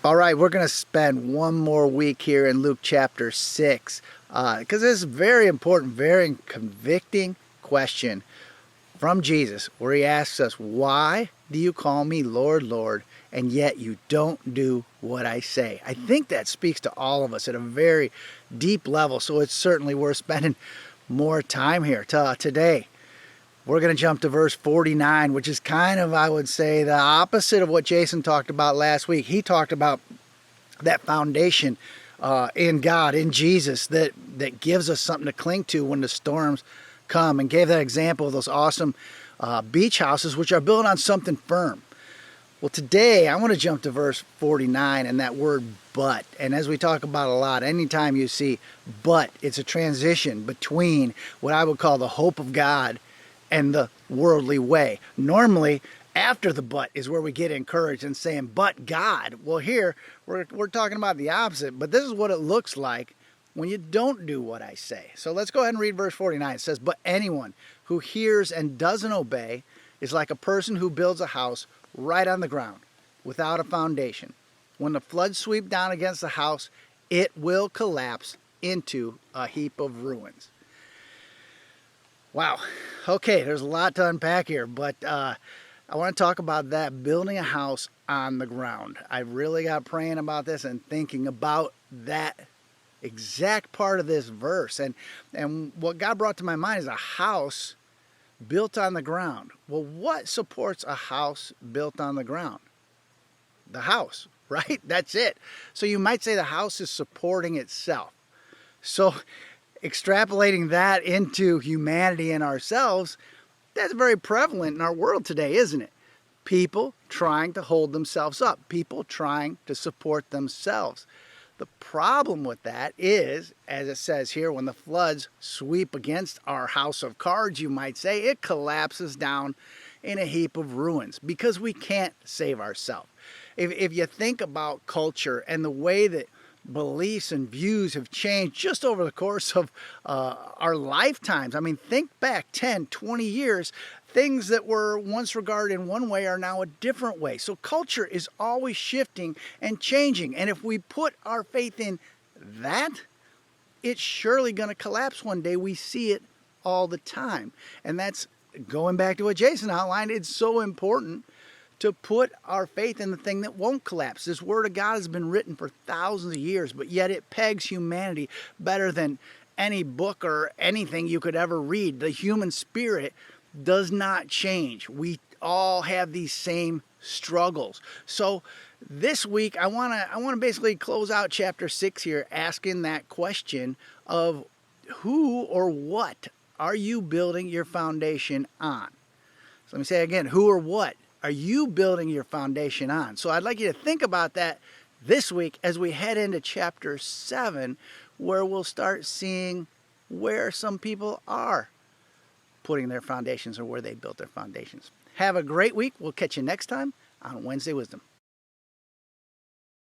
All right, we're going to spend one more week here in Luke chapter 6 because this is a very important, very convicting question from Jesus where he asks us, why do you call me Lord, Lord, and yet you don't do what I say? I think that speaks to all of us at a very deep level, so it's certainly worth spending more time here today. We're going to jump to verse 49, which is kind of, I would say, the opposite of what Jason talked about last week. He talked about that foundation in God, in Jesus, that gives us something to cling to when the storms come, and gave that example of those awesome beach houses, which are built on something firm. Well, today I want to jump to verse 49 and that word but. And as we talk about a lot, anytime you see but, it's a transition between what I would call the hope of God and the worldly way. Normally, after the but is where we get encouraged and saying, but God. Well, here we're talking about the opposite, but this is what it looks like when you don't do what I say. So let's go ahead and read verse 49. It says, but anyone who hears and doesn't obey is like a person who builds a house right on the ground without a foundation. When the floods sweep down against the house, it will collapse into a heap of ruins. Wow. Okay, there's a lot to unpack here, but I want to talk about that, building a house on the ground. I really got praying about this and thinking about that exact part of this verse. And what God brought to my mind is a house built on the ground. Well, what supports a house built on the ground? The house, right? That's it. So you might say the house is supporting itself. So extrapolating that into humanity and ourselves, that's very prevalent in our world today, isn't it? People trying to hold themselves up, people trying to support themselves. The problem with that is, as it says here, when the floods sweep against our house of cards, you might say, it collapses down in a heap of ruins because we can't save ourselves. If you think about culture and the way that beliefs and views have changed just over the course of our lifetimes. I mean, think back 10, 20 years. Things that were once regarded in one way are now a different way. So culture is always shifting and changing. And if we put our faith in that, it's surely going to collapse one day. We see it all the time. And that's going back to what Jason outlined. It's so important to put our faith in the thing that won't collapse. This Word of God has been written for thousands of years, but yet it pegs humanity better than any book or anything you could ever read. The human spirit does not change. We all have these same struggles. So this week, I want to basically close out chapter 6 here, asking that question of who or what are you building your foundation on? So let me say again, who or what are you building your foundation on? So I'd like you to think about that this week as we head into chapter 7, where we'll start seeing where some people are putting their foundations or where they built their foundations. Have a great week. We'll catch you next time on Wednesday Wisdom.